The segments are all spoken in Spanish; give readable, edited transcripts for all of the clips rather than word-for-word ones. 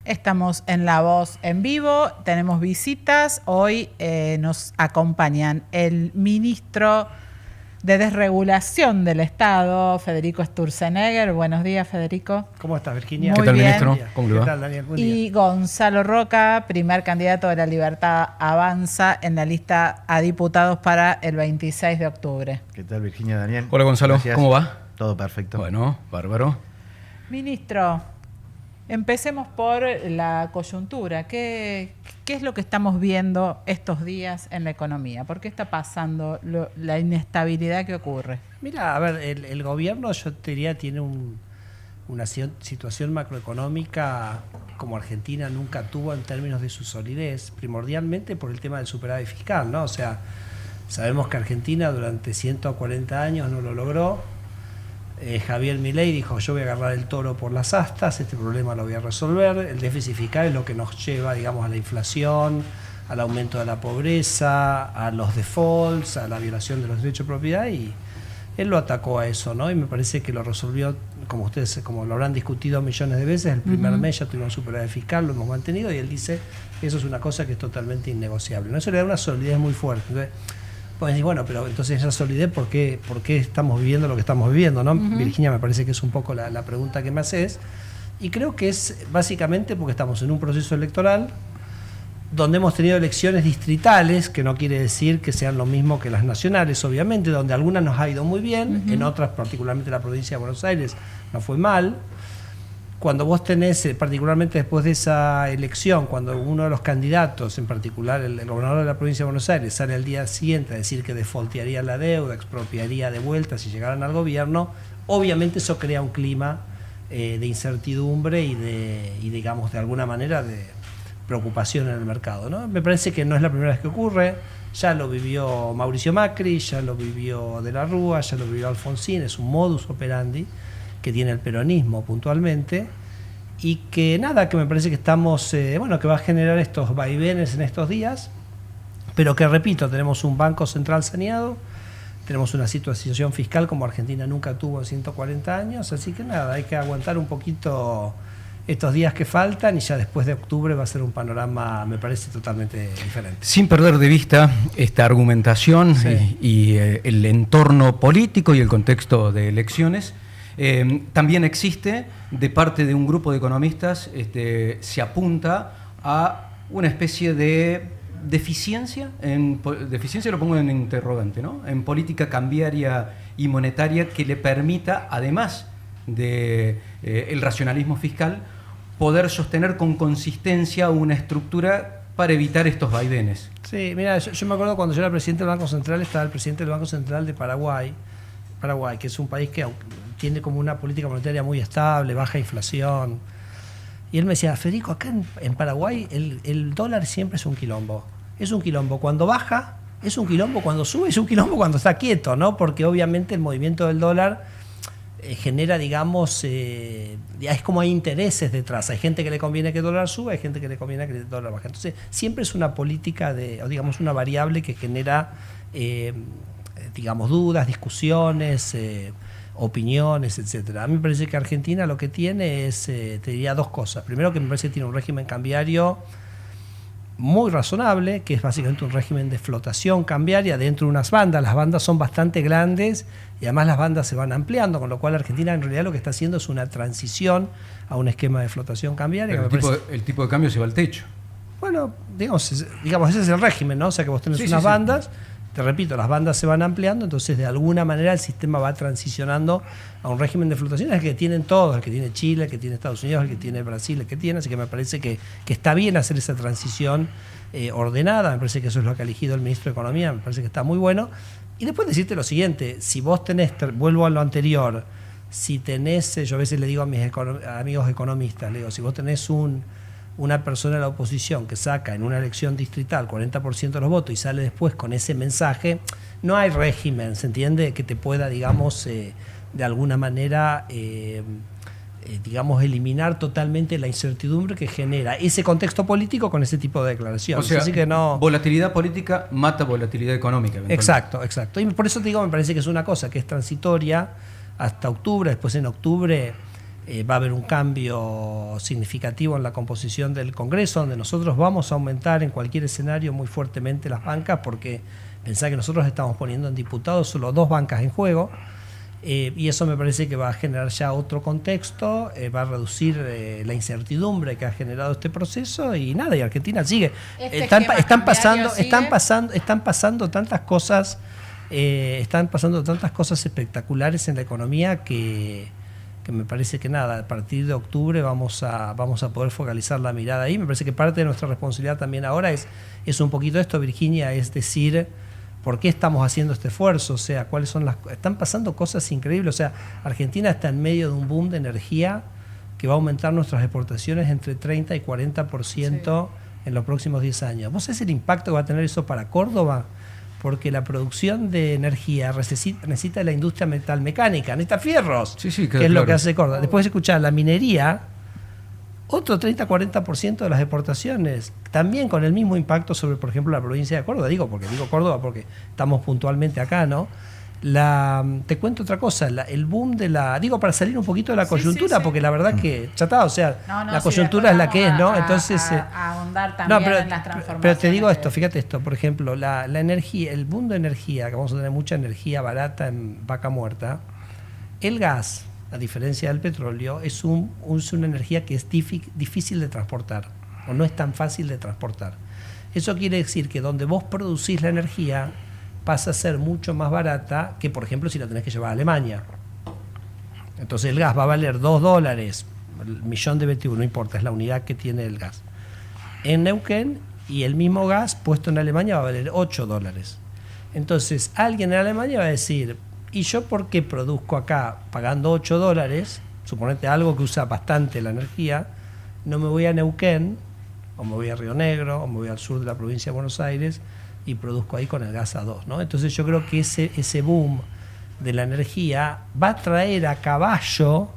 Estamos en La Voz en vivo, tenemos visitas. Hoy nos acompañan el ministro de Desregulación del Estado, Federico Sturzenegger. Buenos días, Federico. ¿Cómo estás, Virginia? Muy ¿Qué tal, bien. ministro? ¿Cómo le va? ¿Qué tal, Daniel? Buen día. Y Gonzalo Roca, primer candidato de La Libertad Avanza en la lista a diputados para el 26 de octubre. ¿Qué tal, Virginia, Daniel? Hola, Gonzalo. Gracias. ¿Cómo va? Todo perfecto. Bueno, bárbaro. Ministro, empecemos por la coyuntura. ¿Qué es lo que estamos viendo estos días en la economía? ¿Por qué está pasando la inestabilidad que ocurre? Mira, a ver, el gobierno, yo te diría, tiene una situación macroeconómica como Argentina nunca tuvo en términos de su solidez, primordialmente por el tema del superávit fiscal, ¿no? O sea, sabemos que Argentina durante 140 años no lo logró. Javier Milei dijo: yo voy a agarrar el toro por las astas, este problema lo voy a resolver. El déficit fiscal es lo que nos lleva, digamos, a la inflación, al aumento de la pobreza, a los defaults, a la violación de los derechos de propiedad, y él lo atacó a eso, ¿no? Y me parece que lo resolvió, como ustedes, como lo habrán discutido millones de veces. El primer mes ya tuvimos un superávit fiscal, lo hemos mantenido, y él dice que eso es una cosa que es totalmente innegociable, ¿no? Eso le da una solidez muy fuerte. Entonces, pues decir, bueno, pero entonces esa solidez, ¿por qué estamos viviendo lo que estamos viviendo, ¿no? Virginia, me parece que es un poco la pregunta que me haces, y creo que es básicamente porque estamos en un proceso electoral donde hemos tenido elecciones distritales, que no quiere decir que sean lo mismo que las nacionales, obviamente, donde algunas nos ha ido muy bien, en otras, particularmente la provincia de Buenos Aires, nos fue mal. Cuando vos tenés, particularmente después de esa elección, cuando uno de los candidatos, en particular el gobernador de la provincia de Buenos Aires, sale al día siguiente a decir que defaultearía la deuda, expropiaría de vuelta si llegaran al gobierno, obviamente eso crea un clima de incertidumbre y digamos, de alguna manera de preocupación en el mercado, ¿no? Me parece que no es la primera vez que ocurre. Ya lo vivió Mauricio Macri, ya lo vivió De la Rúa, ya lo vivió Alfonsín. Es un modus operandi que tiene el peronismo puntualmente, y que nada, que me parece que estamos, bueno, que va a generar estos vaivenes en estos días, pero que, repito, tenemos un Banco Central saneado, tenemos una situación fiscal como Argentina nunca tuvo en 140 años, así que nada, hay que aguantar un poquito estos días que faltan, y ya después de octubre va a ser un panorama, me parece, totalmente diferente. Sin perder de vista esta argumentación, sí, y el entorno político y el contexto de elecciones, también existe, de parte de un grupo de economistas, se apunta a una especie de deficiencia, deficiencia lo pongo en interrogante, ¿no? En política cambiaria y monetaria que le permita, además de el racionalismo fiscal, poder sostener con consistencia una estructura para evitar estos vaivenes. Sí, mira, yo me acuerdo cuando yo era presidente del Banco Central, estaba el presidente del Banco Central de Paraguay, que es un país que tiene como una política monetaria muy estable, baja inflación. Y él me decía: Federico, acá en Paraguay el dólar siempre es un quilombo. Es un quilombo cuando baja, es un quilombo cuando sube, es un quilombo cuando está quieto, ¿no? Porque obviamente el movimiento del dólar genera, digamos, es como hay intereses detrás. Hay gente que le conviene que el dólar suba, hay gente que le conviene que el dólar baje. Entonces, siempre es una política o digamos, una variable que genera, digamos, dudas, discusiones, opiniones, etcétera. A mí me parece que Argentina lo que tiene es, te diría dos cosas. Primero, que me parece que tiene un régimen cambiario muy razonable, que es básicamente un régimen de flotación cambiaria dentro de unas bandas. Las bandas son bastante grandes y además las bandas se van ampliando, con lo cual Argentina en realidad lo que está haciendo es una transición a un esquema de flotación cambiaria. El tipo de cambio se va al techo. Bueno, digamos, ese es el régimen, ¿no? O sea, que vos tenés unas bandas. Te repito, las bandas se van ampliando, entonces de alguna manera el sistema va transicionando a un régimen de flotación, el que tienen todos, el que tiene Chile, el que tiene Estados Unidos, el que tiene Brasil, el que tiene, así que me parece que está bien hacer esa transición ordenada. Me parece que eso es lo que ha elegido el ministro de Economía, me parece que está muy bueno. Y después decirte lo siguiente: si vos tenés, vuelvo a lo anterior, si tenés, yo a veces le digo a mis amigos economistas, le digo, si vos tenés una persona de la oposición que saca en una elección distrital 40% de los votos y sale después con ese mensaje, no hay régimen, ¿se entiende?, que te pueda, digamos, de alguna manera, digamos, eliminar totalmente la incertidumbre que genera ese contexto político con ese tipo de declaraciones. O sea, así que no... volatilidad política mata volatilidad económica. Exacto. Y por eso te digo, me parece que es una cosa que es transitoria hasta octubre. Después en octubre va a haber un cambio significativo en la composición del Congreso, donde nosotros vamos a aumentar en cualquier escenario muy fuertemente las bancas, porque pensá que nosotros estamos poniendo en diputados solo 2 bancas en juego, y eso me parece que va a generar ya otro contexto, va a reducir la incertidumbre que ha generado este proceso, y nada, y Argentina sigue. Están pasando tantas cosas, espectaculares en la economía que me parece que nada, a partir de octubre vamos a poder focalizar la mirada ahí. Me parece que parte de nuestra responsabilidad también ahora es un poquito esto, Virginia, es decir, ¿por qué estamos haciendo este esfuerzo? O sea, ¿cuáles son están pasando cosas increíbles. O sea, Argentina está en medio de un boom de energía que va a aumentar nuestras exportaciones entre 30 y 40% en los próximos 10 años. ¿Vos sabés el impacto que va a tener eso para Córdoba? Porque la producción de energía necesita la industria metalmecánica, necesita fierros, que es lo que hace Córdoba. Después escuchar la minería, otro 30-40% de las exportaciones, también con el mismo impacto sobre, por ejemplo, la provincia de Córdoba. Digo Córdoba porque estamos puntualmente acá, ¿no? Te cuento otra cosa, el boom de para salir un poquito de la coyuntura, porque la verdad que ya está, o sea, la coyuntura es la que es, ¿no? Entonces, a ahondar también en las transformaciones. Pero te digo esto, fíjate esto, por ejemplo, la energía, el boom de energía, que vamos a tener mucha energía barata en Vaca Muerta, el gas, a diferencia del petróleo, es una energía que es difícil de transportar, o no es tan fácil de transportar. Eso quiere decir que donde vos producís la energía pasa a ser mucho más barata que, por ejemplo, si la tenés que llevar a Alemania. Entonces el gas va a valer $2, el millón de BTU, no importa, es la unidad que tiene el gas. En Neuquén, y el mismo gas puesto en Alemania va a valer $8. Entonces alguien en Alemania va a decir, ¿y yo por qué produzco acá pagando $8? Suponete algo que usa bastante la energía, no me voy a Neuquén, o me voy a Río Negro, o me voy al sur de la provincia de Buenos Aires, y produzco ahí con el gas A2, ¿no? Entonces yo creo que ese boom de la energía va a traer a caballo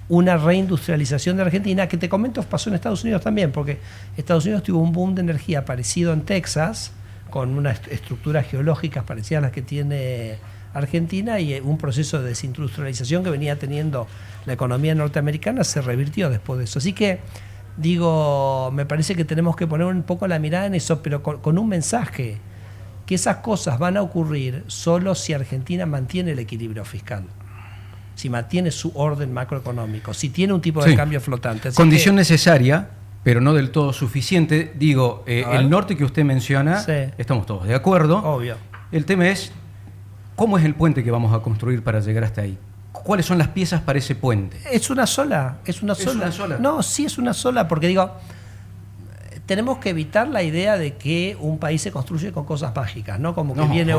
una reindustrialización de Argentina, que te comento pasó en Estados Unidos también, porque Estados Unidos tuvo un boom de energía parecido en Texas, con unas estructuras geológicas parecidas a las que tiene Argentina, y un proceso de desindustrialización que venía teniendo la economía norteamericana se revirtió después de eso. Así que me parece que tenemos que poner un poco la mirada en eso, pero con un mensaje, que esas cosas van a ocurrir solo si Argentina mantiene el equilibrio fiscal, si mantiene su orden macroeconómico, si tiene un tipo de cambio flotante. Así condición necesaria, pero no del todo suficiente. Digo, el norte que usted menciona, estamos todos de acuerdo. Obvio. El tema es, ¿cómo es el puente que vamos a construir para llegar hasta ahí? ¿Cuáles son las piezas para ese puente? ¿Es una sola? No, sí es una sola, porque tenemos que evitar la idea de que un país se construye con cosas mágicas, ¿no? Como que viene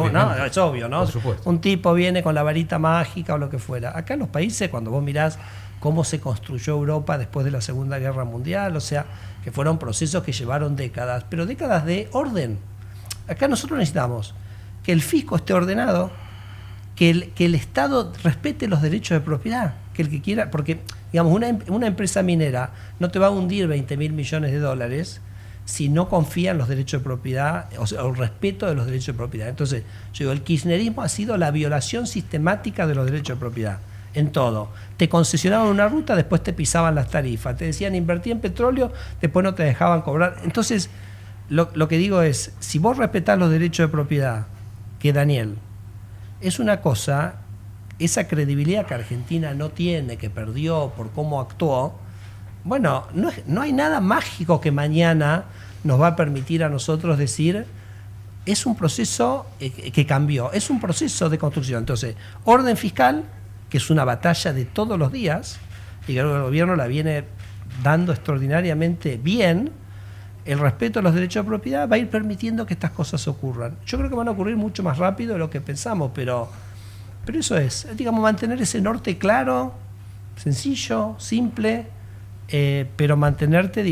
es obvio, ¿no? Un tipo viene con la varita mágica o lo que fuera. Acá en los países, cuando vos mirás cómo se construyó Europa después de la Segunda Guerra Mundial, o sea, que fueron procesos que llevaron décadas, pero décadas de orden. Acá nosotros necesitamos que el fisco esté ordenado, que el Estado respete los derechos de propiedad, que el que quiera, porque digamos una empresa minera no te va a hundir $20.000 millones si no confía en los derechos de propiedad, o sea, el respeto de los derechos de propiedad. Entonces, yo digo, el kirchnerismo ha sido la violación sistemática de los derechos de propiedad, en todo. Te concesionaban una ruta, después te pisaban las tarifas, te decían invertí en petróleo, después no te dejaban cobrar. Entonces, lo que digo es, si vos respetás los derechos de propiedad, que Daniel, es una cosa, esa credibilidad que Argentina no tiene, que perdió por cómo actuó, bueno, no hay nada mágico que mañana nos va a permitir a nosotros decir, es un proceso que cambió, es un proceso de construcción. Entonces, orden fiscal, que es una batalla de todos los días, y creo que el gobierno la viene dando extraordinariamente bien. El respeto a los derechos de propiedad va a ir permitiendo que estas cosas ocurran. Yo creo que van a ocurrir mucho más rápido de lo que pensamos, pero eso es, mantener ese norte claro, sencillo, simple, pero mantenerte,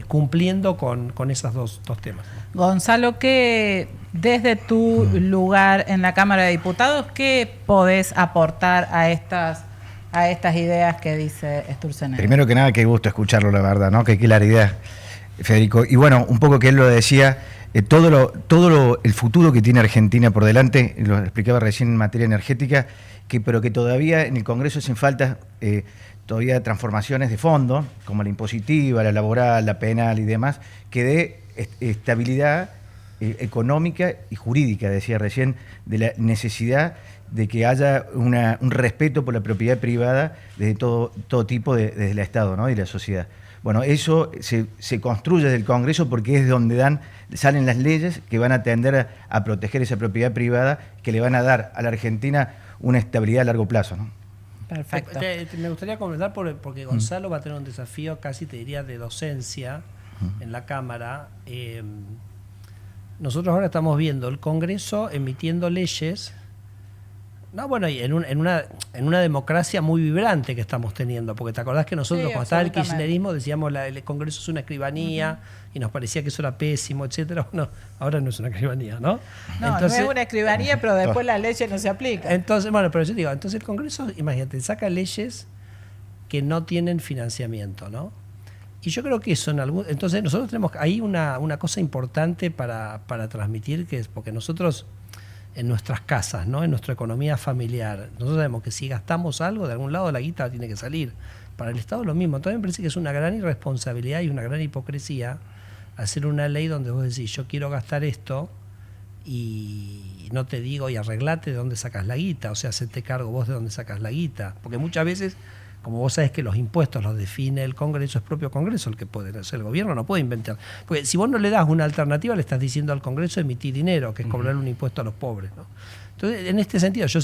cumpliendo con esos dos temas. Gonzalo, ¿qué desde tu lugar en la Cámara de Diputados, qué podés aportar a estas ideas que dice Sturzenegger? Primero que nada, qué gusto escucharlo, la verdad, ¿no? Qué claridad. Federico. Y bueno, un poco que él lo decía, el futuro que tiene Argentina por delante, lo explicaba recién en materia energética, pero que todavía en el Congreso hacen falta todavía transformaciones de fondo, como la impositiva, la laboral, la penal y demás, que dé estabilidad económica y jurídica, decía recién, de la necesidad de que haya un respeto por la propiedad privada desde todo tipo, desde el Estado, ¿no? Y la sociedad. Bueno, eso se construye desde el Congreso porque es donde salen las leyes que van a tender a proteger esa propiedad privada, que le van a dar a la Argentina una estabilidad a largo plazo, ¿no? Perfecto. Me gustaría comentar porque Gonzalo va a tener un desafío casi, te diría, de docencia en la Cámara. Nosotros ahora estamos viendo el Congreso emitiendo leyes. No, bueno, y en una democracia muy vibrante que estamos teniendo, porque te acordás que nosotros cuando estaba el kirchnerismo decíamos el Congreso es una escribanía y nos parecía que eso era pésimo, etcétera. Bueno, ahora no es una escribanía, ¿no? No, entonces, no es una escribanía, pero después las leyes no se aplican. Entonces, bueno, pero yo digo, entonces el Congreso, imagínate, saca leyes que no tienen financiamiento, ¿no? Y yo creo que eso entonces nosotros tenemos ahí una cosa importante para transmitir, que es porque nosotros en nuestras casas, ¿no? En nuestra economía familiar, nosotros sabemos que si gastamos algo, de algún lado la guita tiene que salir. Para el Estado lo mismo. Entonces me parece que es una gran irresponsabilidad y una gran hipocresía hacer una ley donde vos decís, yo quiero gastar esto y no te digo, y arreglate de dónde sacas la guita, o sea, hacete cargo vos de dónde sacas la guita. Porque muchas veces, como vos sabés que los impuestos los define el Congreso, es propio Congreso el que puede hacer, el gobierno no puede inventar. Porque si vos no le das una alternativa, le estás diciendo al Congreso emitir dinero, que es cobrar un impuesto a los pobres, ¿no? Entonces, en este sentido, yo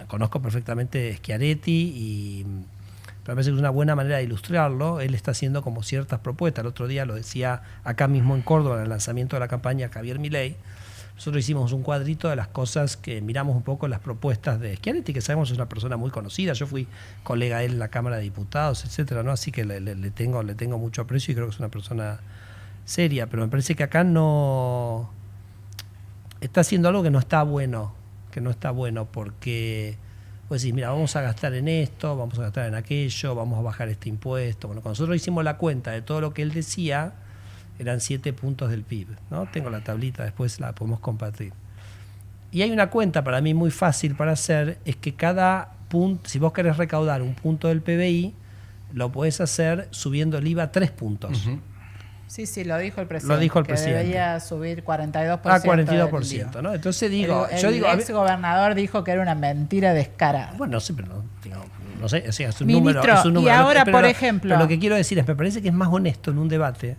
conozco perfectamente Schiaretti y me parece que es una buena manera de ilustrarlo. Él está haciendo como ciertas propuestas. El otro día lo decía acá mismo en Córdoba, en el lanzamiento de la campaña Javier Milei. Nosotros hicimos un cuadrito de las cosas que miramos un poco las propuestas de Schiaretti, que sabemos es una persona muy conocida. Yo fui colega de él en la Cámara de Diputados, etcétera, ¿no? Así que le tengo mucho aprecio y creo que es una persona seria. Pero me parece que acá no está haciendo algo que no está bueno, porque pues decís, mira, vamos a gastar en esto, vamos a gastar en aquello, vamos a bajar este impuesto. Bueno, cuando nosotros hicimos la cuenta de todo lo que él decía, eran 7 puntos del PIB, ¿no? Tengo la tablita, después la podemos compartir. Y hay una cuenta para mí muy fácil para hacer, es que cada punto, si vos querés recaudar un punto del PBI, lo podés hacer subiendo el IVA 3 puntos. Uh-huh. Sí, lo dijo el presidente. Lo dijo el presidente. Que debería subir 42%. 42%, ¿no? Entonces digo... El ex-gobernador dijo que era una mentira descarada. Bueno, no sé, pero no sé, o sea, es un Ministro, número. Es un número. Y ahora, por ejemplo... Pero lo que quiero decir es, me parece que es más honesto en un debate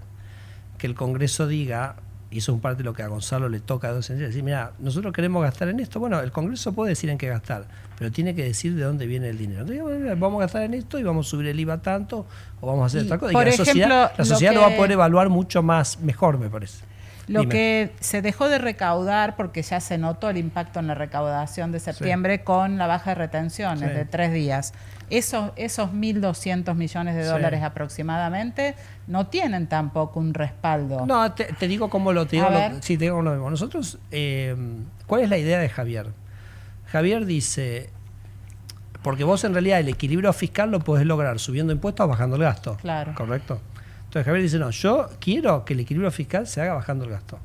que el Congreso diga, y eso es un parte de lo que a Gonzalo le toca a docencia, decir, mira, nosotros queremos gastar en esto. Bueno, el Congreso puede decir en qué gastar, pero tiene que decir de dónde viene el dinero. Entonces, bueno, vamos a gastar en esto y vamos a subir el IVA tanto, o vamos a hacer otra cosa. Y la sociedad lo va a poder evaluar mucho mejor, me parece. Lo que se dejó de recaudar, porque ya se notó el impacto en la recaudación de septiembre con la baja de retenciones de 3 días. Esos 1.200 millones de dólares aproximadamente no tienen tampoco un respaldo. No, te digo cómo lo digo. Sí, te digo cómo lo mismo. Nosotros, ¿cuál es la idea de Javier? Javier dice, porque vos en realidad el equilibrio fiscal lo podés lograr subiendo impuestos o bajando el gasto. Claro. ¿Correcto? Entonces Javier dice, no, yo quiero que el equilibrio fiscal se haga bajando el gasto.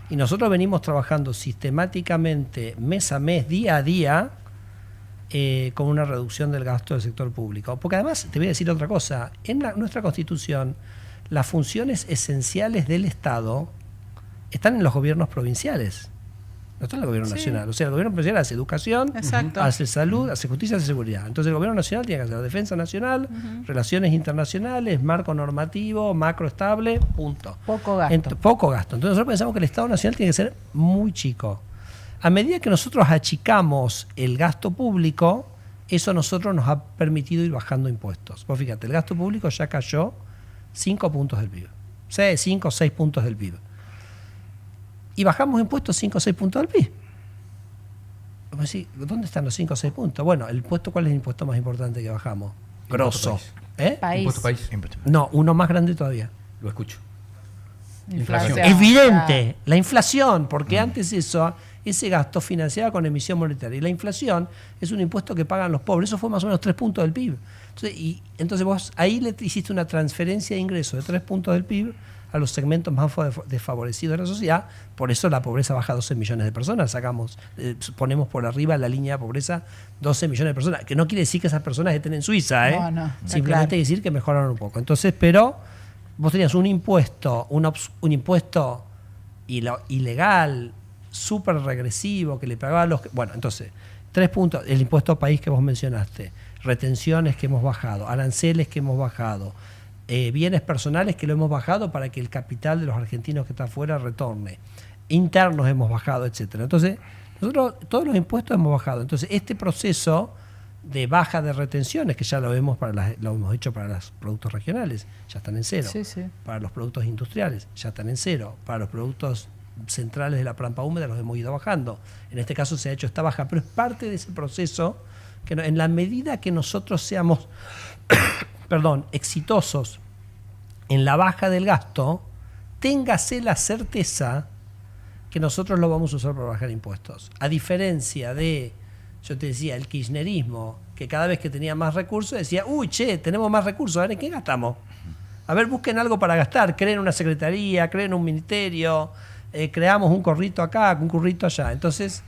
Y nosotros venimos trabajando sistemáticamente, mes a mes, día a día, con una reducción del gasto del sector público. Porque además, te voy a decir otra cosa, en nuestra Constitución, las funciones esenciales del Estado están en los gobiernos provinciales. No está en el gobierno nacional. O sea, el gobierno provincial hace educación, hace salud, hace justicia, hace seguridad. Entonces el gobierno nacional tiene que hacer defensa nacional, relaciones internacionales, marco normativo, macro estable, punto. Poco gasto. Poco gasto. Entonces nosotros pensamos que el Estado nacional tiene que ser muy chico. A medida que nosotros achicamos el gasto público, eso a nosotros nos ha permitido ir bajando impuestos. Vos fíjate, el gasto público ya cayó 5 puntos del PIB. 5 o 6 puntos del PIB. Y bajamos impuestos 5 o 6 puntos del PIB. ¿Dónde están los 5 o 6 puntos? Bueno, ¿cuál es el impuesto más importante que bajamos? Grosso. Impuesto país. No, uno más grande todavía. Lo escucho. Inflación. Evidente, la inflación, porque antes eso ese gasto financiaba con emisión monetaria. Y la inflación es un impuesto que pagan los pobres. Eso fue más o menos 3 puntos del PIB. Entonces vos ahí le hiciste una transferencia de ingresos de 3 puntos del PIB a los segmentos más desfavorecidos de la sociedad. Por eso la pobreza baja a 12 millones de personas. Ponemos por arriba la línea de pobreza 12 millones de personas. Que no quiere decir que esas personas estén en Suiza. No, simplemente quiere decir que mejoraron un poco. Entonces, pero vos tenías un impuesto, un impuesto ilegal, súper regresivo, que le pagaba a los... Bueno, entonces, 3 puntos. El impuesto país que vos mencionaste, retenciones que hemos bajado, aranceles que hemos bajado, bienes personales que lo hemos bajado para que el capital de los argentinos que está afuera retorne, internos hemos bajado, etcétera. Entonces, nosotros todos los impuestos hemos bajado. Entonces, este proceso de baja de retenciones, que ya lo hemos hecho para los productos regionales, ya están en cero. Sí, sí. Para los productos industriales, ya están en cero. Para los productos centrales de la pampa húmeda los hemos ido bajando. En este caso se ha hecho esta baja, pero es parte de ese proceso que en la medida que nosotros seamos exitosos en la baja del gasto, téngase la certeza que nosotros lo vamos a usar para bajar impuestos. A diferencia de, yo te decía, el kirchnerismo, que cada vez que tenía más recursos decía, uy, che, tenemos más recursos, a ver, ¿en qué gastamos? A ver, busquen algo para gastar, creen una secretaría, creen un ministerio, creamos un corrito acá, un currito allá. Entonces,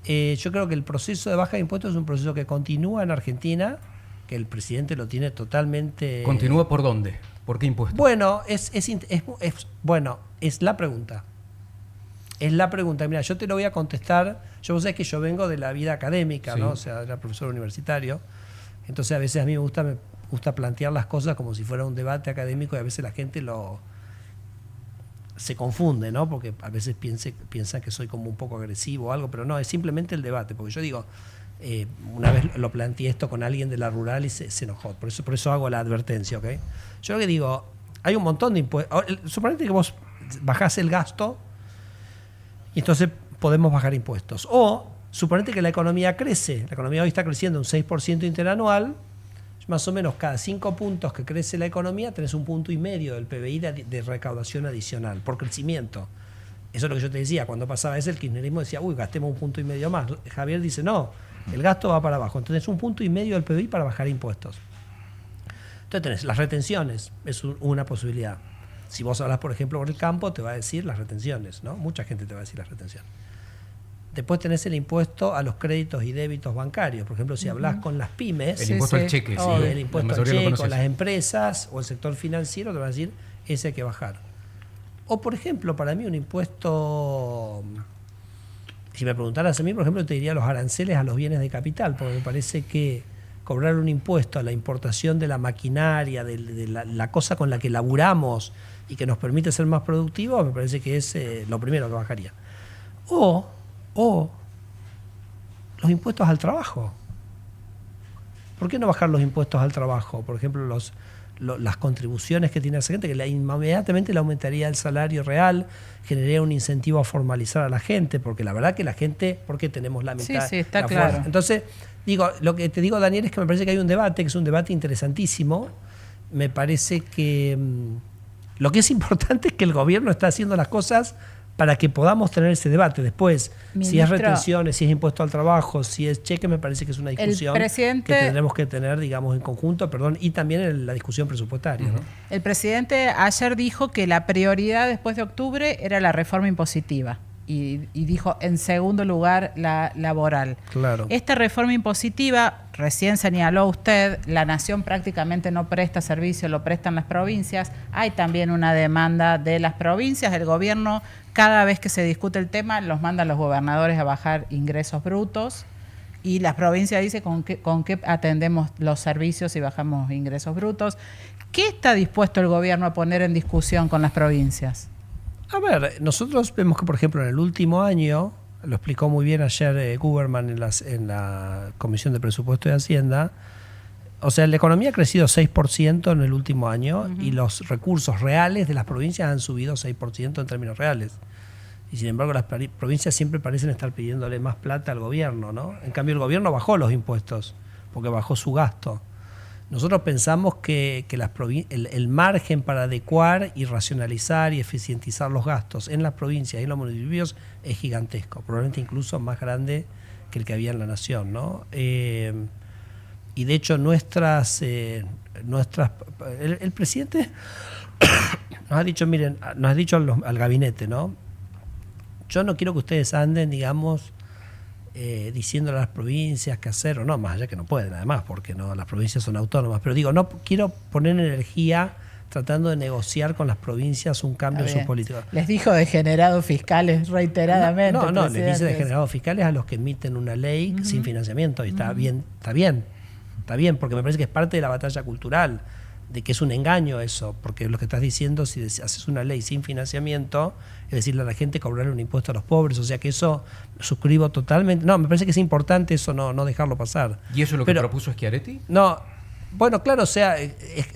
yo creo que el proceso de baja de impuestos es un proceso que continúa en Argentina, que el presidente lo tiene totalmente... ¿Continúa por dónde? ¿Por qué impuestos? Bueno, es la pregunta. Es la pregunta. Mira, yo te lo voy a contestar. Vos sabés que yo vengo de la vida académica, sí, ¿no? O sea, era profesor universitario. Entonces, a veces a mí me gusta plantear las cosas como si fuera un debate académico y a veces la gente se confunde, ¿no? Porque a veces piensa que soy como un poco agresivo o algo, pero no, es simplemente el debate. Porque yo digo... una vez lo planteé esto con alguien de la rural y se enojó. Por eso hago la advertencia, ¿ok? Yo lo que digo, hay un montón de impuestos. Suponete que vos bajás el gasto y entonces podemos bajar impuestos. O suponete que la economía crece. La economía hoy está creciendo un 6% interanual. Más o menos cada 5 puntos que crece la economía tenés 1,5 puntos del PBI de recaudación adicional por crecimiento. Eso es lo que yo te decía. Cuando pasaba eso, el kirchnerismo decía, uy, gastemos 1,5 puntos más. Javier dice, no, el gasto va para abajo. Entonces, 1,5 puntos del PBI para bajar impuestos. Entonces, tenés las retenciones, es una posibilidad. Si vos hablas, por ejemplo, por el campo, te va a decir las retenciones, ¿no? Mucha gente te va a decir las retenciones. Después tenés el impuesto a los créditos y débitos bancarios. Por ejemplo, si hablas con las pymes... El impuesto al cheque. Sí, el impuesto al cheque, con las empresas o el sector financiero, te van a decir, ese hay que bajar. O, por ejemplo, para mí un impuesto... Si me preguntaras a mí, por ejemplo, te diría los aranceles a los bienes de capital, porque me parece que cobrar un impuesto a la importación de la maquinaria, de la cosa con la que laburamos y que nos permite ser más productivos, me parece que es lo primero que bajaría. O los impuestos al trabajo. ¿Por qué no bajar los impuestos al trabajo? Por ejemplo, las contribuciones que tiene esa gente, que inmediatamente le aumentaría el salario real, generaría un incentivo a formalizar a la gente, porque la verdad que la gente, porque tenemos la mitad. Sí, está la claro. fuerza. Entonces, lo que te digo, Daniel, es que me parece que hay un debate, que es un debate interesantísimo. Me parece que lo que es importante es que el gobierno está haciendo las cosas para que podamos tener ese debate. Después, Ministro, si es retenciones, si es impuesto al trabajo, si es cheque, me parece que es una discusión que tendremos que tener, digamos, en conjunto, y también en la discusión presupuestaria, ¿no? El presidente ayer dijo que la prioridad después de octubre era la reforma impositiva y dijo en segundo lugar la laboral. Claro. Esta reforma impositiva, recién señaló usted, la nación prácticamente no presta servicio, lo prestan las provincias. Hay también una demanda de las provincias. El gobierno, cada vez que se discute el tema, los manda a los gobernadores a bajar ingresos brutos y las provincias dicen con qué atendemos los servicios y bajamos ingresos brutos. ¿Qué está dispuesto el gobierno a poner en discusión con las provincias? A ver, nosotros vemos que, por ejemplo, en el último año, lo explicó muy bien ayer Guberman en la Comisión de Presupuesto y Hacienda, o sea, la economía ha crecido 6% en el último año y los recursos reales de las provincias han subido 6% en términos reales. Y sin embargo, las provincias siempre parecen estar pidiéndole más plata al gobierno, ¿no? En cambio, el gobierno bajó los impuestos porque bajó su gasto. Nosotros pensamos que el margen para adecuar y racionalizar y eficientizar los gastos en las provincias y en los municipios es gigantesco, probablemente incluso más grande que el que había en la nación, ¿no? Y de hecho el presidente nos ha dicho, miren, nos ha dicho al gabinete, ¿no? Yo no quiero que ustedes anden, digamos, diciéndole a las provincias qué hacer o no, más allá que no pueden, además, porque no, las provincias son autónomas. Pero digo, no quiero poner energía tratando de negociar con las provincias un cambio en sus políticas. Les dijo degenerados fiscales reiteradamente. No, les dice degenerados fiscales a los que emiten una ley sin financiamiento. Y está bien, porque me parece que es parte de la batalla cultural, de que es un engaño eso, porque lo que estás diciendo, si haces una ley sin financiamiento, es decirle a la gente cobrarle un impuesto a los pobres, o sea que eso suscribo totalmente. No, me parece que es importante eso, no dejarlo pasar. ¿Y eso es lo que propuso Schiaretti? No, bueno, claro, o sea,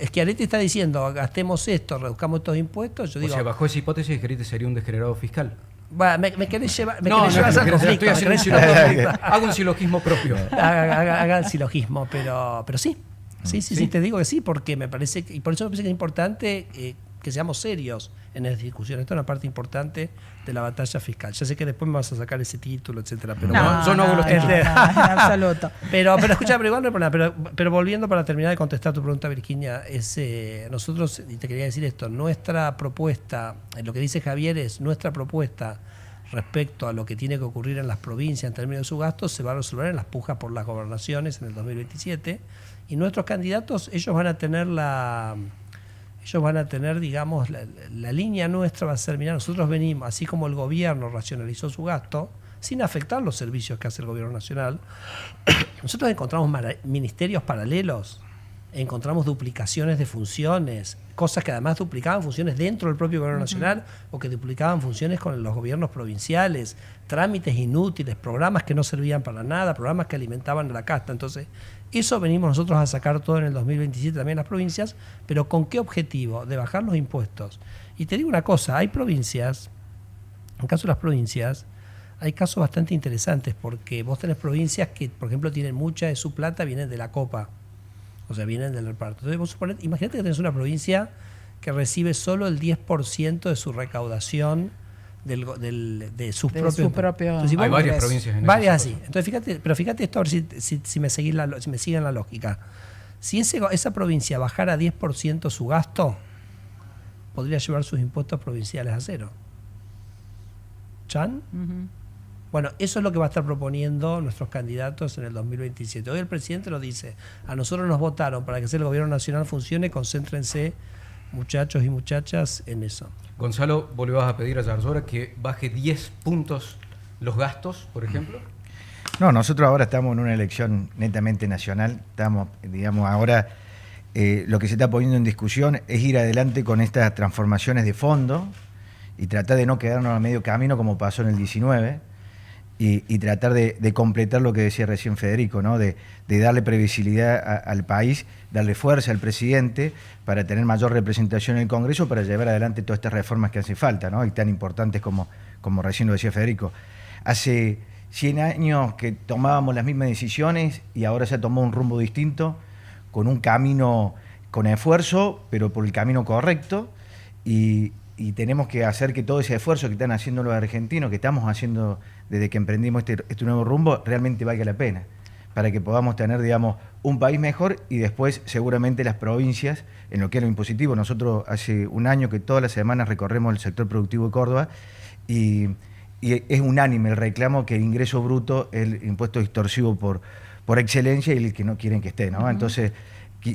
Schiaretti está diciendo, gastemos esto, reduzcamos estos impuestos. Yo digo, o sea, bajo esa hipótesis, Schiaretti sería un degenerado fiscal. Bueno, me querés llevar al Estoy conflicto. haciendo un silogismo, hago un silogismo propio. Hagan silogismo, pero sí. Sí, te digo que sí, porque me parece y por eso me parece que es importante que seamos serios en esa discusión. Esto es una parte importante de la batalla fiscal. Ya sé que después me vas a sacar ese título, etcétera, pero yo no hago los títulos. En absoluto. Pero escucha, pero igual no hay problema. Pero volviendo para terminar de contestar tu pregunta, Virginia, nosotros, y te quería decir esto, nuestra propuesta, lo que dice Javier es nuestra propuesta respecto a lo que tiene que ocurrir en las provincias en términos de sus gastos, se va a resolver en las pujas por las gobernaciones en el 2027. Y nuestros candidatos, ellos van a tener, digamos, la línea nuestra va a ser, mirá, nosotros venimos, así como el gobierno racionalizó su gasto, sin afectar los servicios que hace el gobierno nacional, nosotros encontramos ministerios paralelos, encontramos duplicaciones de funciones, cosas que además duplicaban funciones dentro del propio gobierno nacional o que duplicaban funciones con los gobiernos provinciales, trámites inútiles, programas que no servían para nada, programas que alimentaban a la casta. Entonces, eso venimos nosotros a sacar todo en el 2027 también en las provincias, pero ¿con qué objetivo? De bajar los impuestos. Y te digo una cosa, hay provincias, en el caso de las provincias, hay casos bastante interesantes, porque vos tenés provincias que, por ejemplo, tienen mucha de su plata, vienen de la copa, o sea, vienen del reparto. Entonces, vos imagínate que tenés una provincia que recibe solo el 10% de su recaudación de sus propios. Entonces, hay varias provincias en varias así. Entonces, fíjate esto, a ver si me siguen la lógica. Si esa provincia bajara 10% su gasto, podría llevar sus impuestos provinciales a cero. ¿Chan? Bueno, eso es lo que va a estar proponiendo nuestros candidatos en el 2027. Hoy el presidente nos dice, a nosotros nos votaron para que el gobierno nacional funcione, concéntrense, muchachos y muchachas, en eso. Gonzalo, ¿vos le vas a pedir a Yarzora que baje 10 puntos los gastos, por ejemplo? No, nosotros ahora estamos en una elección netamente nacional. Estamos, digamos, ahora lo que se está poniendo en discusión es ir adelante con estas transformaciones de fondo y tratar de no quedarnos a medio camino como pasó en el 19 y tratar de completar lo que decía recién Federico, ¿no? De darle previsibilidad al país, darle fuerza al presidente para tener mayor representación en el Congreso para llevar adelante todas estas reformas que hacen falta, ¿no? Y tan importantes como recién lo decía Federico. Hace 100 años que tomábamos las mismas decisiones y ahora se ha tomado un rumbo distinto, con un camino con esfuerzo, pero por el camino correcto, y tenemos que hacer que todo ese esfuerzo que están haciendo los argentinos, que estamos haciendo desde que emprendimos este nuevo rumbo, realmente valga la pena, para que podamos tener, digamos, un país mejor y después seguramente las provincias, en lo que es lo impositivo. Nosotros hace un año que todas las semanas recorremos el sector productivo de Córdoba y es unánime el reclamo que el ingreso bruto es el impuesto distorsivo por excelencia y el que no quieren que esté, ¿no? Entonces,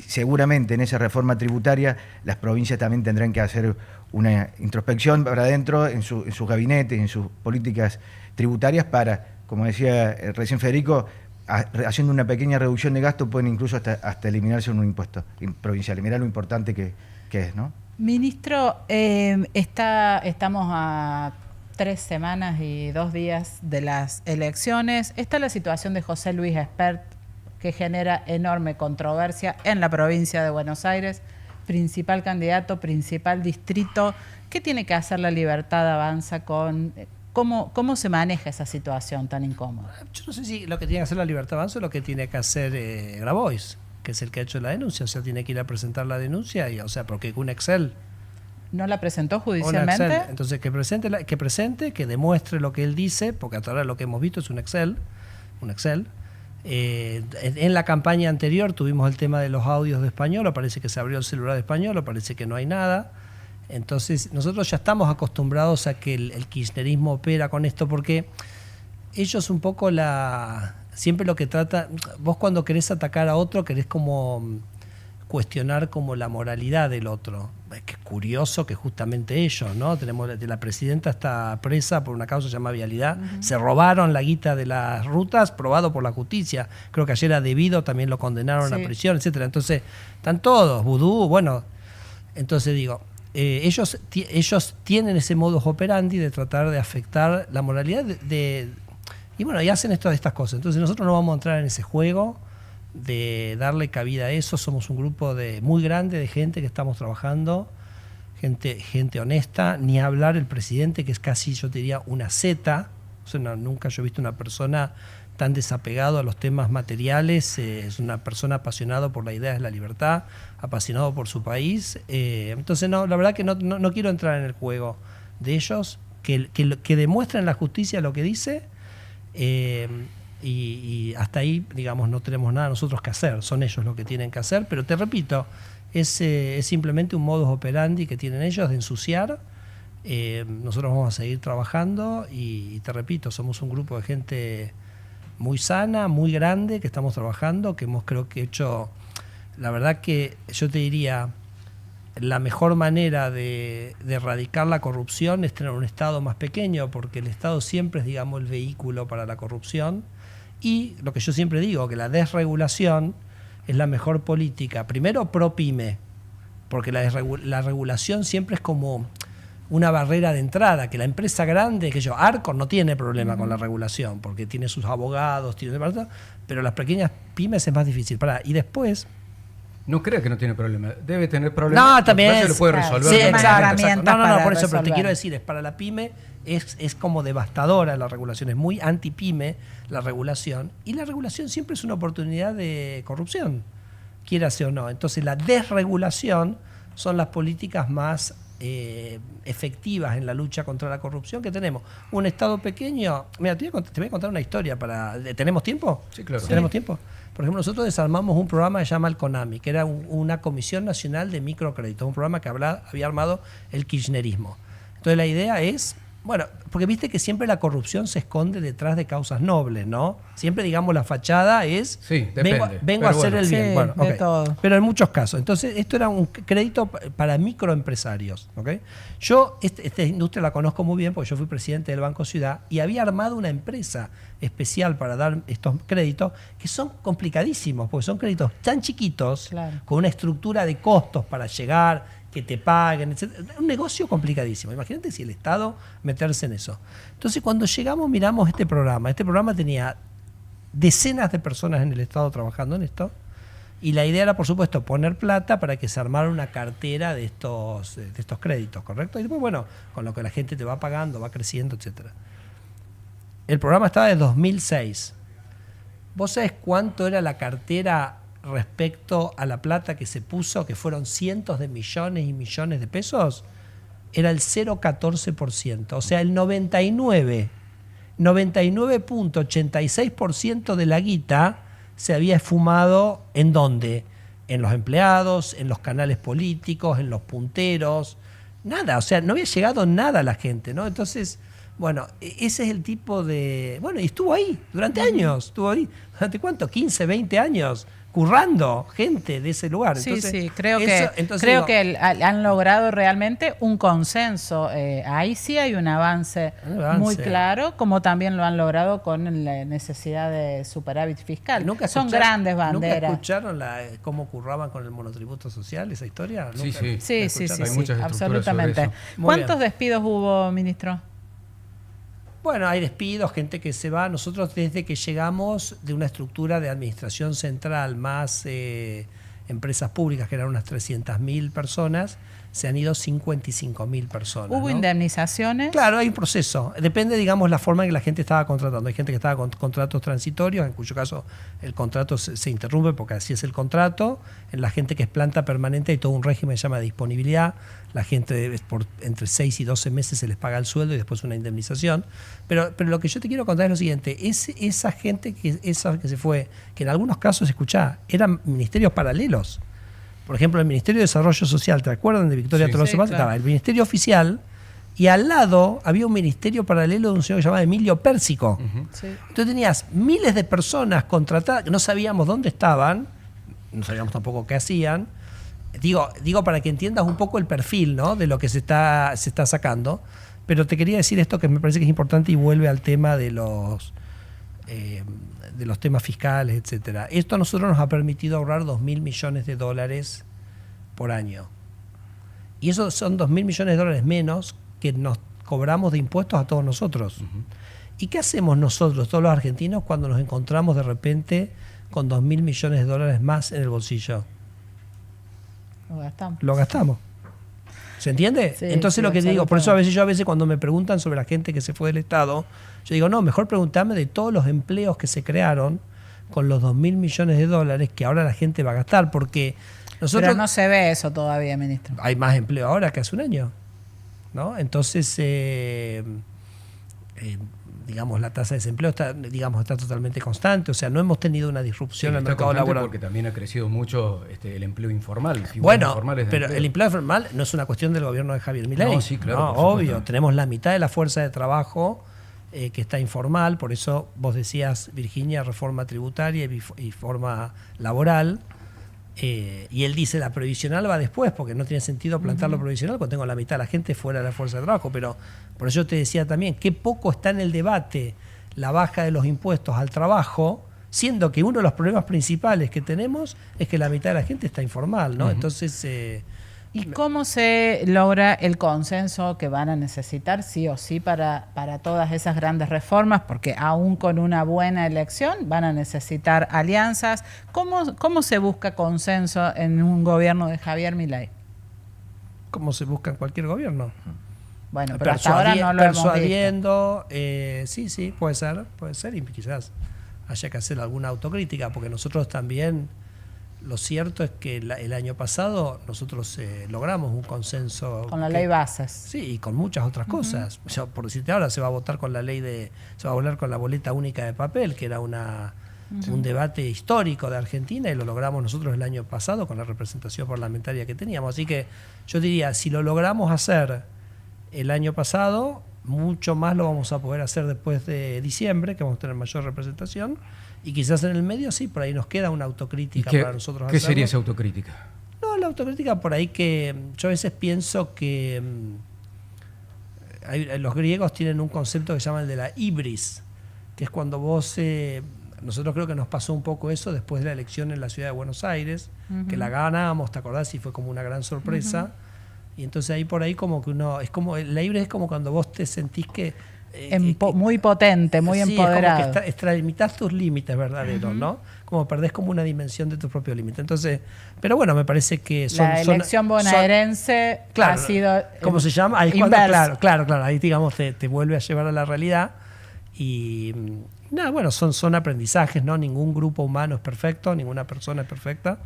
seguramente en esa reforma tributaria las provincias también tendrán que hacer una introspección para adentro en sus gabinetes, en sus políticas tributarias para, como decía recién Federico, haciendo una pequeña reducción de gastos pueden incluso hasta eliminarse un impuesto provincial. Mirá lo importante que es, ¿no? Ministro, estamos a 3 semanas y 2 días de las elecciones. Está la situación de José Luis Espert, que genera enorme controversia en la provincia de Buenos Aires, principal candidato, principal distrito. ¿Qué tiene que hacer la Libertad Avanza con cómo se maneja esa situación tan incómoda? Yo no sé si lo que tiene que hacer la Libertad Avanza o lo que tiene que hacer Grabois. que es el que ha hecho la denuncia. O sea, tiene que ir a presentar la denuncia, o sea, porque un Excel... ¿No la presentó una judicialmente? Excel. Entonces, que presente, que demuestre lo que él dice, porque hasta ahora lo que hemos visto es un Excel. En la campaña anterior tuvimos el tema de los audios de Españolo, parece que se abrió el celular de Españolo, parece que no hay nada. Entonces nosotros ya estamos acostumbrados a que el kirchnerismo opera con esto, porque ellos un poco siempre lo que trata, vos cuando querés atacar a otro querés como cuestionar como la moralidad del otro. Es que es curioso que justamente ellos, ¿no? Tenemos la presidenta está presa por una causa llamada vialidad. Se robaron la guita de las rutas, probado por la justicia. Creo que ayer a Debido también lo condenaron a prisión, etcétera. Entonces, están todos, vudú, bueno. Entonces digo, ellos tienen ese modus operandi de tratar de afectar la moralidad y bueno, y hacen estas cosas. Entonces nosotros no vamos a entrar en ese juego de darle cabida a eso. Somos un grupo muy grande de gente que estamos trabajando, gente honesta, ni hablar el presidente, que es casi, yo te diría, una zeta. O sea, nunca yo he visto una persona tan desapegado a los temas materiales. Es una persona apasionada por la idea de la libertad, apasionado por su país. Entonces, no, la verdad que no quiero entrar en el juego de ellos, que demuestren la justicia lo que dice. Y hasta ahí, digamos, no tenemos nada nosotros que hacer, son ellos los que tienen que hacer, pero te repito, es simplemente un modus operandi que tienen ellos de ensuciar. Nosotros vamos a seguir trabajando y te repito, somos un grupo de gente muy sana, muy grande, que estamos trabajando, que hemos creo que hecho, la verdad que yo te diría, la mejor manera de erradicar la corrupción es tener un Estado más pequeño, porque el Estado siempre es, digamos, el vehículo para la corrupción. Y lo que yo siempre digo, que la desregulación es la mejor política. Primero, pro pyme, porque la regulación siempre es como una barrera de entrada, que la empresa grande, Arcor no tiene problema con la regulación, porque tiene sus abogados, pero las pequeñas pymes es más difícil. Y después... No crea que no tiene problema, debe tener problemas. No, también se lo puede resolver. Sí, exacto. No, por eso, resolver. pero te quiero decir, para la pyme es como devastadora la regulación, es muy anti-pyme la regulación, y la regulación siempre es una oportunidad de corrupción, quiérase o no. Entonces la desregulación son las políticas más efectivas en la lucha contra la corrupción que tenemos. Un Estado pequeño... Mira, te voy a contar una historia. ¿Tenemos tiempo? Sí, claro. ¿Tenemos tiempo? Por ejemplo, nosotros desarmamos un programa que se llama el CONAMI, que era una Comisión Nacional de Microcréditos, un programa que había armado el kirchnerismo. Entonces la idea es... Bueno, porque viste que siempre la corrupción se esconde detrás de causas nobles, ¿no? Siempre, digamos, la fachada es... Sí, depende. Vengo a hacer el bien. Sí, bueno, de todo. Pero en muchos casos. Entonces, esto era un crédito para microempresarios, ¿ok? Yo esta industria la conozco muy bien porque yo fui presidente del Banco Ciudad y había armado una empresa especial para dar estos créditos que son complicadísimos, porque son créditos tan chiquitos, claro, con una estructura de costos para llegar, que te paguen, etc. Un negocio complicadísimo. Imagínate si el Estado meterse en eso. Entonces, cuando llegamos, miramos este programa. Este programa tenía decenas de personas en el Estado trabajando en esto, y la idea era, por supuesto, poner plata para que se armara una cartera de estos créditos, ¿correcto? Y después, bueno, con lo que la gente te va pagando, va creciendo, etc. El programa estaba de 2006. ¿Vos sabés cuánto era la cartera respecto a la plata que se puso, que fueron cientos de millones y millones de pesos? Era el 0,14%. O sea, el 99.86% de la guita se había esfumado. ¿En dónde? En los empleados, en los canales políticos, en los punteros. Nada, o sea, no había llegado nada a la gente, ¿no? Entonces, bueno, ese es el tipo de... Bueno, y estuvo ahí durante años. Estuvo ahí, ¿durante cuánto? 15, 20 años. Currando gente de ese lugar. Entonces, sí, creo que han logrado realmente un consenso. Ahí sí hay un avance muy claro, como también lo han logrado con la necesidad de superávit fiscal. Son grandes banderas. ¿Nunca escucharon cómo curraban con el monotributo social, esa historia? Sí, sí, absolutamente. ¿Cuántos despidos hubo, ministro? Bueno, hay despidos, gente que se va. Nosotros desde que llegamos de una estructura de administración central más empresas públicas, que eran unas 300.000 personas, se han ido 55.000 personas. ¿Hubo ¿no? indemnizaciones? Claro, hay un proceso. Depende, digamos, la forma en que la gente estaba contratando. Hay gente que estaba con contratos transitorios, en cuyo caso el contrato se interrumpe porque así es el contrato. En la gente que es planta permanente hay todo un régimen que se llama disponibilidad. La gente por entre 6 y 12 meses se les paga el sueldo y después una indemnización. Pero lo que yo te quiero contar es lo siguiente. Esa gente esa que se fue, que en algunos casos, escuchá, eran ministerios paralelos. Por ejemplo, el Ministerio de Desarrollo Social, ¿te acuerdan de Victoria Tolosa Paz? claro. Estaba el Ministerio Oficial y al lado había un ministerio paralelo de un señor que se llamaba Emilio Pérsico. Sí. Entonces tenías miles de personas contratadas que no sabíamos dónde estaban, no sabíamos tampoco qué hacían. Digo para que entiendas un poco el perfil, ¿no?, de lo que se está sacando. Pero te quería decir esto que me parece que es importante y vuelve al tema de los temas fiscales, etcétera. Esto a nosotros nos ha permitido ahorrar $2.000 millones por año. Y eso son $2.000 millones menos que nos cobramos de impuestos a todos nosotros. ¿Y qué hacemos nosotros, todos los argentinos, cuando nos encontramos de repente con $2.000 millones más en el bolsillo? Lo gastamos. ¿Se entiende? Sí, Entonces sí, lo que te digo, por eso absolutamente. yo a veces cuando me preguntan sobre la gente que se fue del Estado, yo digo, no, mejor preguntarme de todos los empleos que se crearon con los $2.000 millones que ahora la gente va a gastar, porque nosotros... Pero no se ve eso todavía, ministro. Hay más empleo ahora que hace un año, ¿no? Entonces, digamos, la tasa de desempleo está totalmente constante, o sea, no hemos tenido una disrupción en el mercado laboral. Porque también ha crecido mucho el empleo informal. Bueno, pero el empleo informal no es una cuestión del gobierno de Javier Milei. No, sí, claro, No, por supuesto. obvio, tenemos la mitad de la fuerza de trabajo que está informal, por eso vos decías, Virginia, reforma tributaria y forma laboral. Y él dice la previsional va después, porque no tiene sentido plantar lo previsional cuando tengo la mitad de la gente fuera de la fuerza de trabajo. Pero por eso yo te decía también, qué poco está en el debate la baja de los impuestos al trabajo, siendo que uno de los problemas principales que tenemos es que la mitad de la gente está informal, ¿no? Entonces... ¿Y cómo se logra el consenso que van a necesitar sí o sí para todas esas grandes reformas? Porque aún con una buena elección van a necesitar alianzas. ¿Cómo se busca consenso en un gobierno de Javier Milei? ¿Cómo se busca en cualquier gobierno? Bueno, pero hasta ahora no lo hemos visto. Persuadiendo, sí, puede ser, y quizás haya que hacer alguna autocrítica, porque nosotros también... Lo cierto es que el año pasado nosotros logramos un consenso. Con la ley bases. Sí, y con muchas otras cosas. O sea, por decirte ahora, se va a votar con la se va a votar con la boleta única de papel, que era un debate histórico de Argentina, y lo logramos nosotros el año pasado con la representación parlamentaria que teníamos. Así que yo diría, si lo logramos hacer el año pasado, mucho más lo vamos a poder hacer después de diciembre, que vamos a tener mayor representación. Y quizás en el medio, sí, por ahí nos queda una autocrítica para nosotros. ¿Qué sería esa autocrítica? No, la autocrítica por ahí que yo a veces pienso que los griegos tienen un concepto que se llama el de la ibris, que es cuando vos... nosotros creo que nos pasó un poco eso después de la elección en la ciudad de Buenos Aires, que la ganamos, ¿te acordás? Y fue como una gran sorpresa. Y entonces ahí por ahí como que uno... la ibris es como cuando vos te sentís que... muy potente, muy empoderado. Es como que extralimitas tus límites verdaderos, ¿no? Como perdés como una dimensión de tu propio límite. Entonces, pero bueno, me parece que la elección bonaerense ha sido... ¿Cómo se llama? Ahí claro, ahí digamos te vuelve a llevar a la realidad. Y nada, bueno, son aprendizajes, ¿no? Ningún grupo humano es perfecto, ninguna persona es perfecta.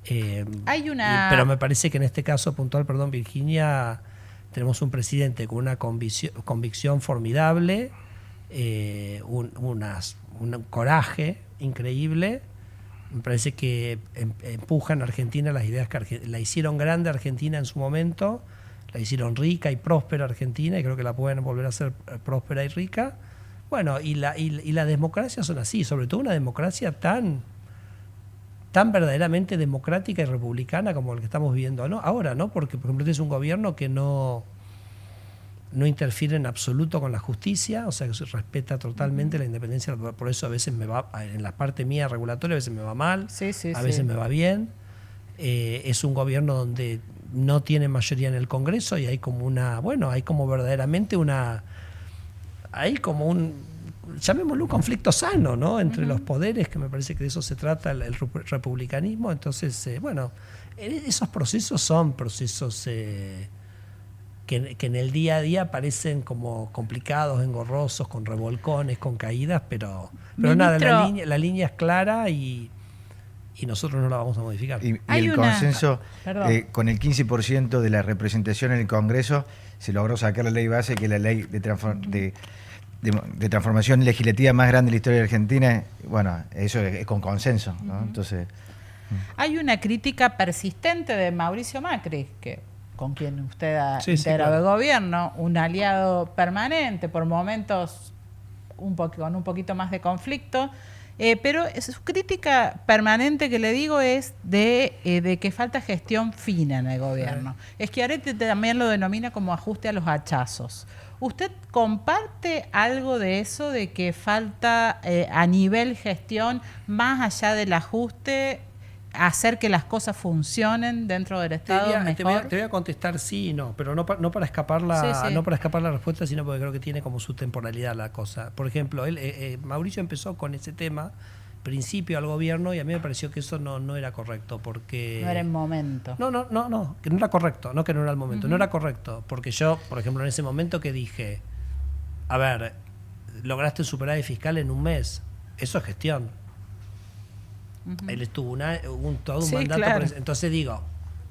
Pero me parece que en este caso puntual, Virginia... Tenemos un presidente con una convicción formidable, un coraje increíble. Me parece que empujan a Argentina las ideas que la hicieron grande Argentina en su momento, la hicieron rica y próspera Argentina, y creo que la pueden volver a hacer próspera y rica. Bueno, y las democracias son así, sobre todo una democracia tan verdaderamente democrática y republicana como el que estamos viviendo ahora, ¿no? Porque, por ejemplo, este es un gobierno que no interfiere en absoluto con la justicia, o sea, que se respeta totalmente la independencia, por eso a veces me va, en la parte mía regulatoria, a veces me va mal, a veces me va bien. Es un gobierno donde no tiene mayoría en el Congreso y hay como llamémoslo un conflicto sano, ¿no? Entre los poderes, que me parece que de eso se trata el republicanismo. Entonces, Esos procesos son procesos que en el día a día parecen como complicados, engorrosos, con revolcones, con caídas, pero nada, la línea es clara y nosotros no la vamos a modificar. Y el consenso, con el 15% de la representación en el Congreso, se logró sacar la ley base, que es la ley de transformación legislativa más grande de la historia de Argentina. Bueno, eso es con consenso, ¿no? Entonces, hay una crítica persistente de Mauricio Macri, con quien usted ha integrado claro. el gobierno, un aliado permanente, por momentos con un poquito más de conflicto, pero su crítica permanente que le digo es de que falta gestión fina en el gobierno. Schiaretti también lo denomina como ajuste a los hachazos. ¿Usted comparte algo de eso, de que falta a nivel gestión, más allá del ajuste, hacer que las cosas funcionen dentro del Estado mejor? Te voy a contestar sí y no, pero no para escapar no para escapar la respuesta, sino porque creo que tiene como su temporalidad la cosa. Por ejemplo, Mauricio empezó con ese tema principio al gobierno y a mí me pareció que eso no era correcto, porque no era el momento. No, que no era correcto, no que no era el momento, no era correcto, porque yo, por ejemplo, en ese momento que dije, a ver, lograste un superávit fiscal en un mes, eso es gestión. Él estuvo todo un mandato, claro. Entonces digo,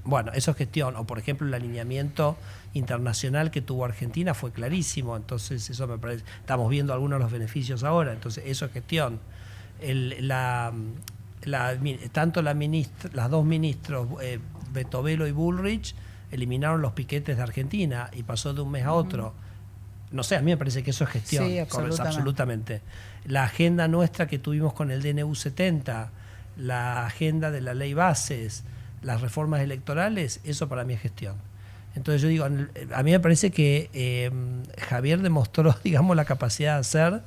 bueno, eso es gestión. O por ejemplo, el alineamiento internacional que tuvo Argentina fue clarísimo, entonces eso me parece, estamos viendo algunos de los beneficios ahora, entonces eso es gestión. Tanto las dos ministros, Betovelo y Bullrich, eliminaron los piquetes de Argentina y pasó de un mes a otro. No sé, a mí me parece que eso es gestión. Sí, absolutamente. La agenda nuestra que tuvimos con el DNU 70, la agenda de la ley bases, las reformas electorales, eso para mí es gestión. Entonces yo digo, a mí me parece que Javier demostró, digamos, la capacidad de hacer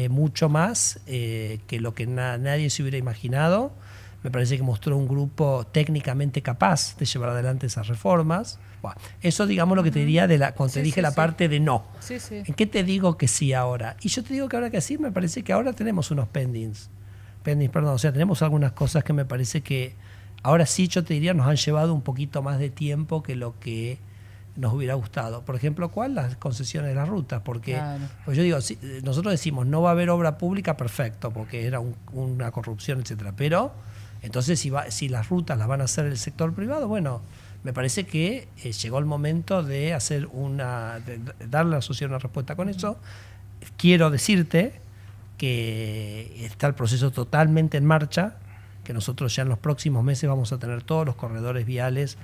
mucho más que lo que nadie se hubiera imaginado. Me parece que mostró un grupo técnicamente capaz de llevar adelante esas reformas. Bueno, eso, digamos, lo que te diría cuando te dije la parte de no. Sí. ¿En qué te digo que sí ahora? Y yo te digo que ahora que sí, me parece que ahora tenemos unos pendings, o sea, tenemos algunas cosas que me parece que ahora sí, yo te diría, nos han llevado un poquito más de tiempo que lo que nos hubiera gustado. Por ejemplo, ¿cuál? Las concesiones de las rutas, porque pues yo digo, nosotros decimos, no va a haber obra pública, perfecto, porque era una corrupción, etcétera, pero entonces si las rutas las van a hacer el sector privado, bueno, me parece que llegó el momento de darle a la sociedad una respuesta con eso. Quiero decirte que está el proceso totalmente en marcha, que nosotros ya en los próximos meses vamos a tener todos los corredores viales,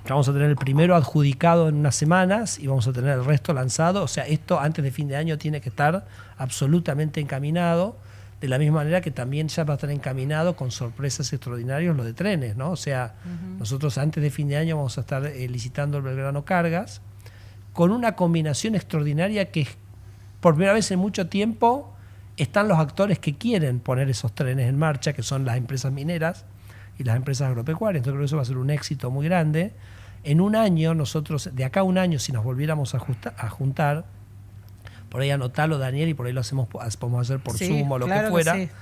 vamos a tener el primero adjudicado en unas semanas y vamos a tener el resto lanzado. O sea, esto antes de fin de año tiene que estar absolutamente encaminado, de la misma manera que también ya va a estar encaminado con sorpresas extraordinarias lo de trenes, ¿no? O sea, nosotros antes de fin de año vamos a estar licitando el Belgrano Cargas, con una combinación extraordinaria que por primera vez en mucho tiempo están los actores que quieren poner esos trenes en marcha, que son las empresas mineras y las empresas agropecuarias. Entonces creo que eso va a ser un éxito muy grande. En un año, nosotros, de acá a un año, si nos volviéramos a juntar, por ahí anotarlo, Daniel, y por ahí podemos hacer por Zoom o lo que fuera. Que sí.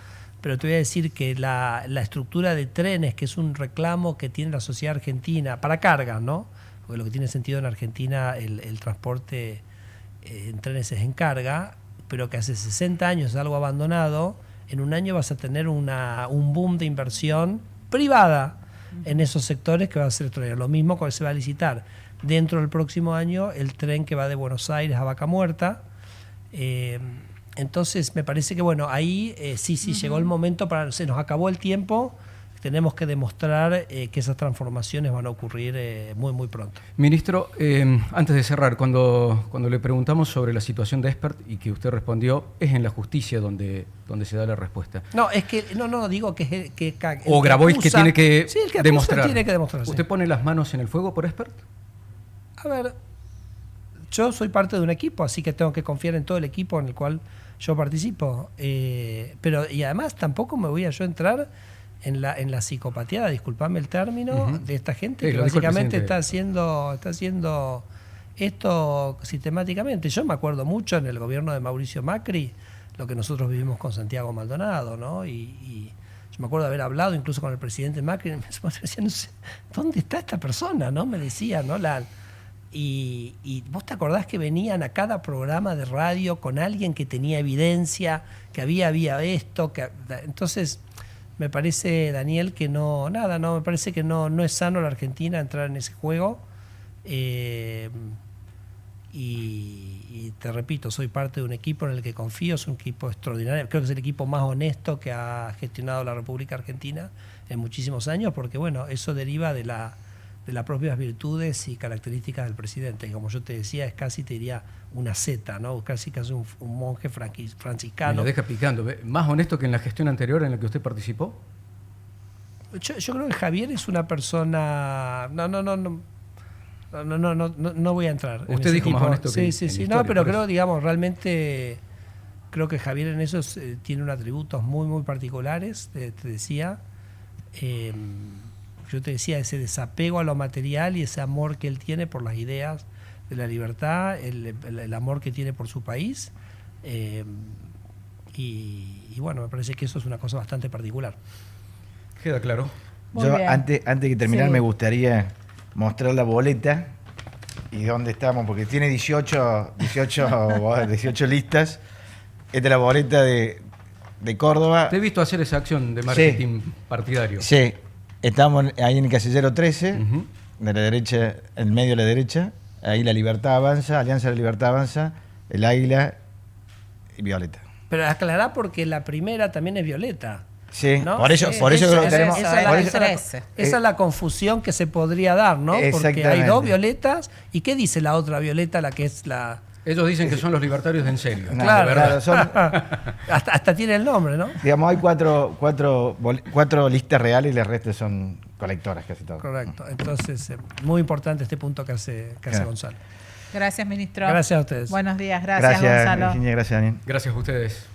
Pero te voy a decir que la estructura de trenes, que es un reclamo que tiene la sociedad argentina, para cargas, ¿no? Porque lo que tiene sentido en Argentina, el transporte en trenes es en carga, pero que hace 60 años es algo abandonado. En un año vas a tener un boom de inversión privada en esos sectores que va a ser extraordinario. Lo mismo que se va a licitar dentro del próximo año el tren que va de Buenos Aires a Vaca Muerta. Entonces me parece que bueno, ahí sí llegó el momento se nos acabó el tiempo. Tenemos que demostrar que esas transformaciones van a ocurrir muy, muy pronto. Ministro, antes de cerrar, cuando le preguntamos sobre la situación de Expert y que usted respondió, es en la justicia donde se da la respuesta. No, es que no digo que o Grabois que tiene que demostrar. Tiene que demostrar. ¿Usted pone las manos en el fuego por Expert? A ver, yo soy parte de un equipo, así que tengo que confiar en todo el equipo en el cual yo participo. Pero y además tampoco me voy a yo entrar en la psicopatía, disculpame el término, de esta gente que básicamente está haciendo esto sistemáticamente. Yo me acuerdo mucho en el gobierno de Mauricio Macri lo que nosotros vivimos con Santiago Maldonado, ¿no? Y Yo me acuerdo de haber hablado incluso con el presidente Macri, y me decía, no sé, ¿dónde está esta persona? ¿No? Me decía, ¿no? Y vos te acordás que venían a cada programa de radio con alguien que tenía evidencia, que había esto, entonces me parece, Daniel, que me parece que no es sano la Argentina entrar en ese juego. Y te repito, soy parte de un equipo en el que confío, es un equipo extraordinario, creo que es el equipo más honesto que ha gestionado la República Argentina en muchísimos años, porque bueno, eso deriva de las propias virtudes y características del presidente, que como yo te decía, es casi, te diría, una zeta, ¿no? Casi un monje franciscano. Me lo deja picando. ¿Más honesto que en la gestión anterior en la que usted participó? Yo creo que Javier es una persona... No voy a entrar. Usted dijo más honesto que Sí. No, pero creo, digamos, realmente creo que Javier en eso tiene unos atributos muy, muy particulares, te decía. Yo te decía, ese desapego a lo material y ese amor que él tiene por las ideas de la libertad, el amor que tiene por su país. Y bueno, me parece que eso es una cosa bastante particular. Queda claro. Muy Yo, bien. antes de terminar, Sí. me gustaría mostrar la boleta y dónde estamos, porque tiene 18 listas. Esta es la boleta de Córdoba. Te he visto hacer esa acción de marketing partidario. Sí, estamos ahí en el casillero 13, Ujú. de la derecha, en medio de la derecha. Ahí La Libertad Avanza, Alianza de la Libertad Avanza, el Águila y Violeta. Pero aclará porque la primera también es violeta. Sí, ¿no? por eso, Sí, por eso esa- creo que esa- tenemos. esa es la por que eso- crece. Esa es la confusión que se podría dar, ¿no? Porque hay Exactamente. dos violetas. ¿Y qué dice la otra violeta, la que es la...? Ellos dicen que son los libertarios de en serio. No, Claro, de verdad. son, hasta tiene el nombre, ¿no? digamos, hay cuatro listas reales y las restas son colectoras casi todas. Correcto. Entonces, muy importante este punto que hace Claro. Gonzalo. Gracias, ministro. Gracias a ustedes. Buenos días. Gracias, Gracias, Gonzalo. Virginia, gracias, Daniel. Gracias a ustedes.